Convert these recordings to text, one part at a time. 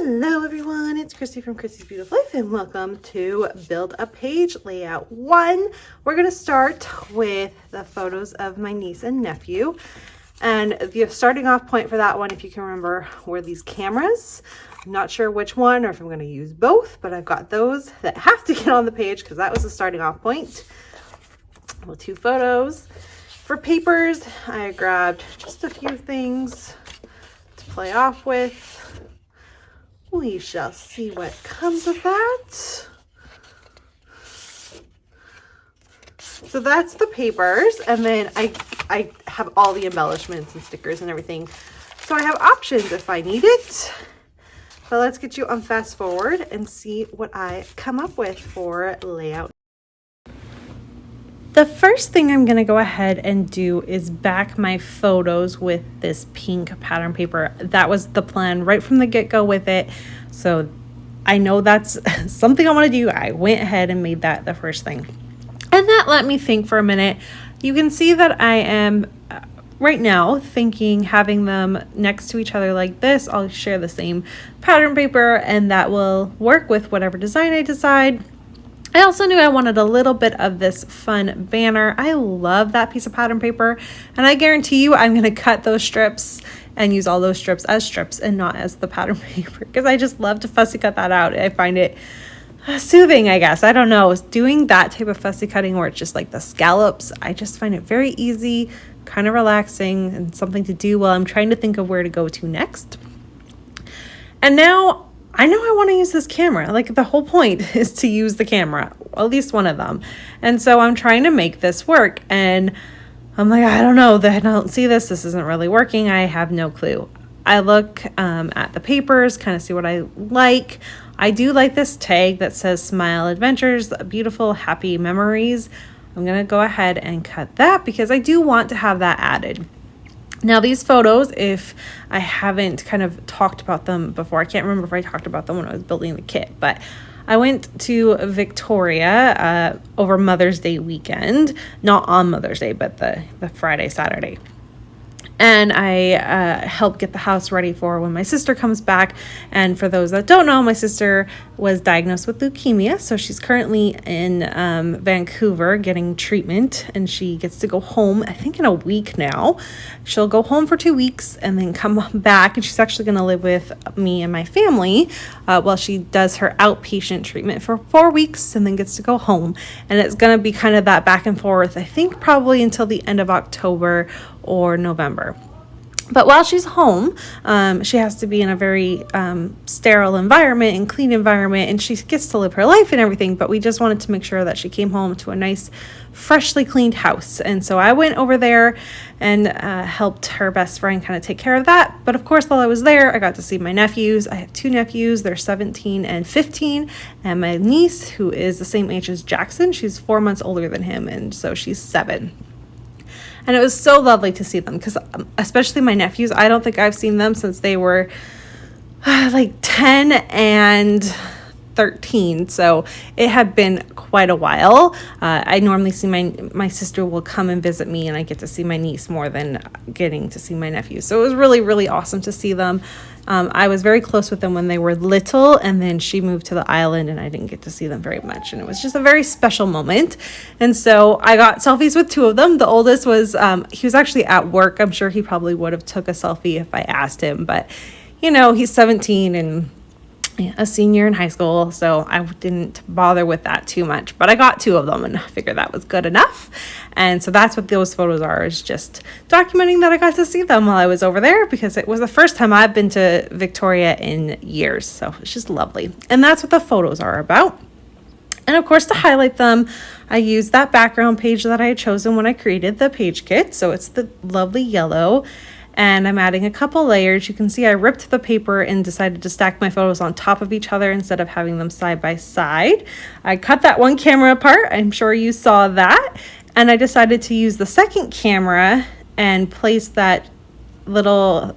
Hello everyone, it's Christy from Christy's Beautiful Life and welcome to Build a Page Layout 1. We're going to start with the photos of my niece and nephew. And the starting off point for that one, if you can remember, were these cameras. I'm not sure which one or if I'm going to use both, but I've got those that have to get on the page because that was the starting off point. Well, 2 photos. For papers, I grabbed just a few things to play off with. We shall see what comes of that. So that's the papers, and then I have all the embellishments and stickers and everything. So I have options if I need it. But let's get you on fast forward and see what I come up with for layout. The first thing I'm going to go ahead and do is back my photos with this pink pattern paper. That was the plan right from the get-go with it. So I know that's something I want to do. I went ahead and made that the first thing. And that let me think for a minute. You can see that I am right now thinking having them next to each other like this. I'll share the same pattern paper and that will work with whatever design I decide. I also knew I wanted a little bit of this fun banner. I love that piece of pattern paper, and I guarantee you I'm going to cut those strips and use all those strips as strips and not as the pattern paper because I just love to fussy cut that out. I find it soothing, I guess. I don't know. Doing that type of fussy cutting where it's just like the scallops, I just find it very easy, kind of relaxing, and something to do while I'm trying to think of where to go to next. And now I know I want to use this camera. Like, the whole point is to use the camera, at least one of them. And so I'm trying to make this work. And I'm like, I don't know, I don't see this. This isn't really working. I have no clue. I look at the papers, kind of see what I like. I do like this tag that says Smile Adventures, beautiful, happy memories. I'm going to go ahead and cut that because I do want to have that added. Now these photos, if I haven't kind of talked about them before, I can't remember if I talked about them when I was building the kit, but I went to Victoria over Mother's Day weekend, not on Mother's Day, but the Friday, Saturday. And I help get the house ready for when my sister comes back. And for those that don't know, my sister was diagnosed with leukemia. So she's currently in Vancouver getting treatment. And she gets to go home, I think in a week now. She'll go home for 2 weeks and then come back. And she's actually going to live with me and my family while she does her outpatient treatment for 4 weeks and then gets to go home. And it's going to be kind of that back and forth, I think probably until the end of October or November. But while she's home, she has to be in a very sterile environment and clean environment, and she gets to live her life and everything, but we just wanted to make sure that she came home to a nice, freshly cleaned house. And so I went over there and helped her best friend kind of take care of that. But of course, while I was there, I got to see my nephews. I have 2 nephews. They're 17 and 15. And my niece, who is the same age as Jackson, she's 4 months older than him, and so she's 7. And it was so lovely to see them because especially my nephews, I don't think I've seen them since they were like 10 and 13. So it had been quite a while. I normally see my sister will come and visit me, and I get to see my niece more than getting to see my nephews. So it was really, really awesome to see them. I was very close with them when they were little, and then she moved to the island and I didn't get to see them very much. And it was just a very special moment. And so I got selfies with 2 of them. The oldest was, he was actually at work. I'm sure he probably would have took a selfie if I asked him, but you know, he's 17 and a senior in high school, so I didn't bother with that too much, but I got 2 of them and I figured that was good enough. And so that's what those photos are, is just documenting that I got to see them while I was over there because it was the first time I've been to Victoria in years. So it's just lovely. And that's what the photos are about. And of course, to highlight them, I used that background page that I had chosen when I created the page kit. So it's the lovely yellow. And I'm adding a couple layers. You can see I ripped the paper and decided to stack my photos on top of each other instead of having them side by side. I cut that one camera apart. I'm sure you saw that. And I decided to use the second camera and place that little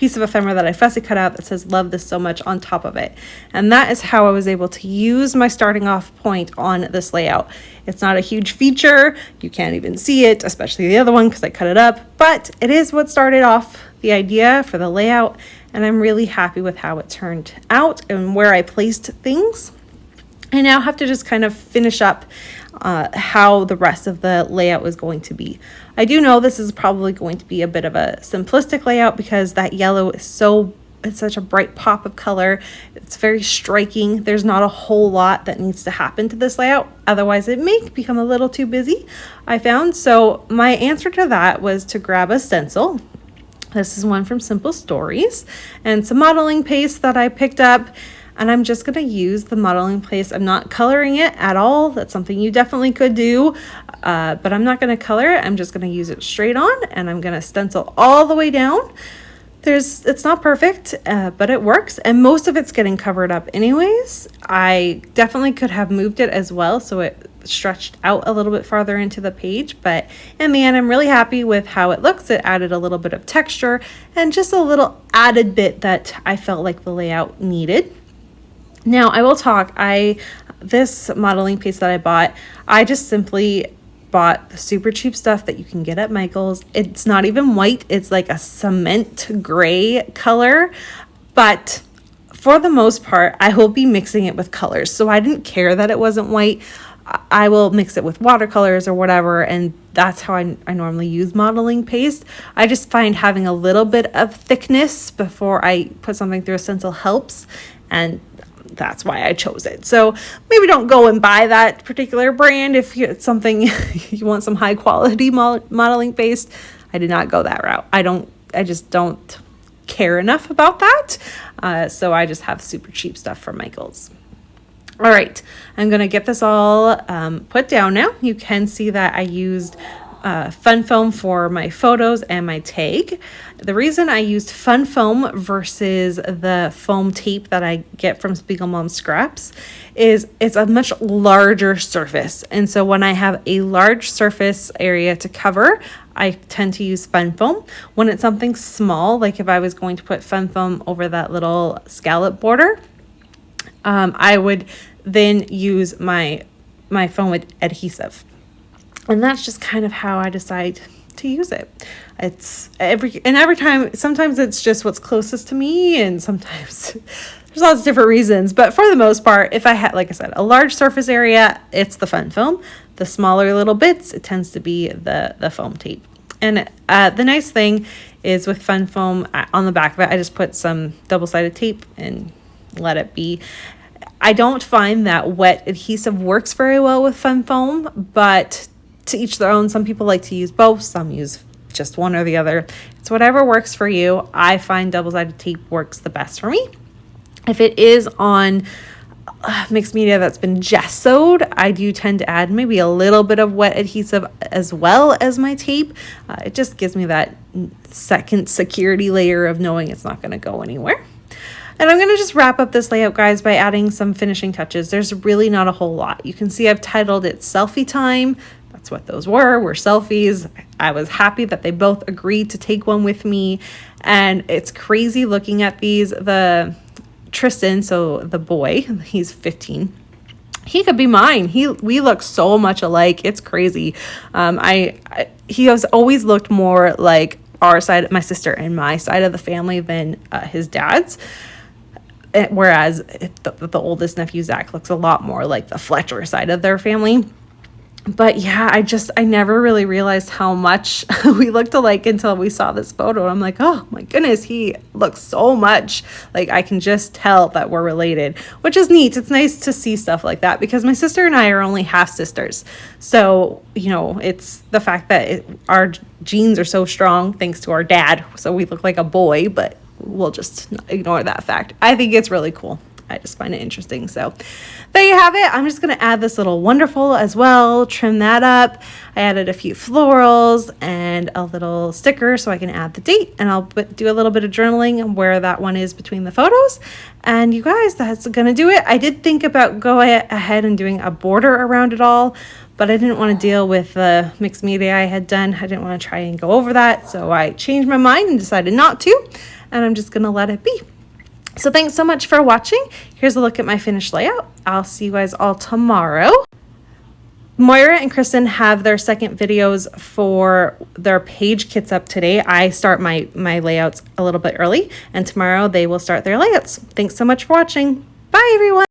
piece of ephemera that I fussy cut out that says "Love this so much" on top of it. And that is how I was able to use my starting off point on this layout. It's not a huge feature. You can't even see it, especially the other one because I cut it up, but it is what started off the idea for the layout. and I'm really happy with how it turned out and where I placed things. I now have to just kind of finish up how the rest of the layout is going to be. I do know this is probably going to be a bit of a simplistic layout because that yellow is it's such a bright pop of color. It's very striking. There's not a whole lot that needs to happen to this layout. Otherwise, it may become a little too busy, I found. So my answer to that was to grab a stencil. This is one from Simple Stories, and some modeling paste that I picked up. And I'm just going to use the modeling paste. I'm not coloring it at all. That's something you definitely could do, but I'm not going to color it. I'm just going to use it straight on, and I'm going to stencil all the way down. It's not perfect, but it works, and most of it's getting covered up anyways. I definitely could have moved it as well so it stretched out a little bit farther into the page, but in the end, I'm really happy with how it looks. It added a little bit of texture and just a little added bit that I felt like the layout needed. Now, I will talk, this modeling paste that I bought, I just simply bought the super cheap stuff that you can get at Michael's. It's not even white, it's like a cement gray color, but for the most part, I will be mixing it with colors. So I didn't care that it wasn't white. I will mix it with watercolors or whatever, and that's how I normally use modeling paste. I just find having a little bit of thickness before I put something through a stencil helps, and that's why I chose it. So maybe don't go and buy that particular brand if it's something you want some high quality modeling paste. I did not go that route. I just don't care enough about that. So I just have super cheap stuff from Michael's. All right, I'm going to get this all put down now. You can see that I used Fun Foam for my photos and my tag. The reason I used Fun Foam versus the foam tape that I get from Spiegel Mom Scraps is it's a much larger surface. And so when I have a large surface area to cover, I tend to use Fun Foam. When it's something small, like if I was going to put Fun Foam over that little scallop border, I would then use my foam adhesive. And that's just kind of how I decide to use it. It's every time, sometimes it's just what's closest to me, and sometimes there's lots of different reasons. But for the most part, if I had, like I said, a large surface area, it's the Fun Foam. The smaller little bits, it tends to be the foam tape. And the nice thing is with Fun Foam, on the back of it, I just put some double-sided tape and let it be. I don't find that wet adhesive works very well with Fun Foam, but to each their own. Some people like to use both, some use just one or the other. It's whatever works for you. I find double-sided tape works the best for me. If it is on mixed media that's been gessoed, I do tend to add maybe a little bit of wet adhesive as well as my tape. It just gives me that second security layer of knowing it's not going to go anywhere. And I'm going to just wrap up this layout, guys, by adding some finishing touches. There's really not a whole lot. You can see I've titled it Selfie Time. That's what those were selfies. I was happy that they both agreed to take one with me. And it's crazy looking at these. The Tristan, so the boy, he's 15. He could be mine. We look so much alike. It's crazy. He has always looked more like our side, my sister and my side of the family, than his dad's. Whereas the oldest nephew, Zach, looks a lot more like the Fletcher side of their family. But yeah, I never really realized how much we looked alike until we saw this photo. I'm like, oh my goodness, he looks so much like I can just tell that we're related, which is neat. It's nice to see stuff like that because my sister and I are only half sisters. So, it's the fact that our genes are so strong thanks to our dad. So we look like a boy, but we'll just ignore that fact. I think it's really cool. I just find it interesting. So there you have it. I'm just going to add this little wonderful as well, trim that up. I added a few florals and a little sticker so I can add the date, and I'll do a little bit of journaling where that one is between the photos. And you guys, that's going to do it. I did think about going ahead and doing a border around it all, but I didn't want to deal with the mixed media I had done. I didn't want to try and go over that. So I changed my mind and decided not to, and I'm just going to let it be. So thanks so much for watching. Here's a look at my finished layout. I'll see you guys all tomorrow. Moira and Kristen have their second videos for their page kits up today. I start my layouts a little bit early, and tomorrow they will start their layouts. Thanks so much for watching. Bye, everyone.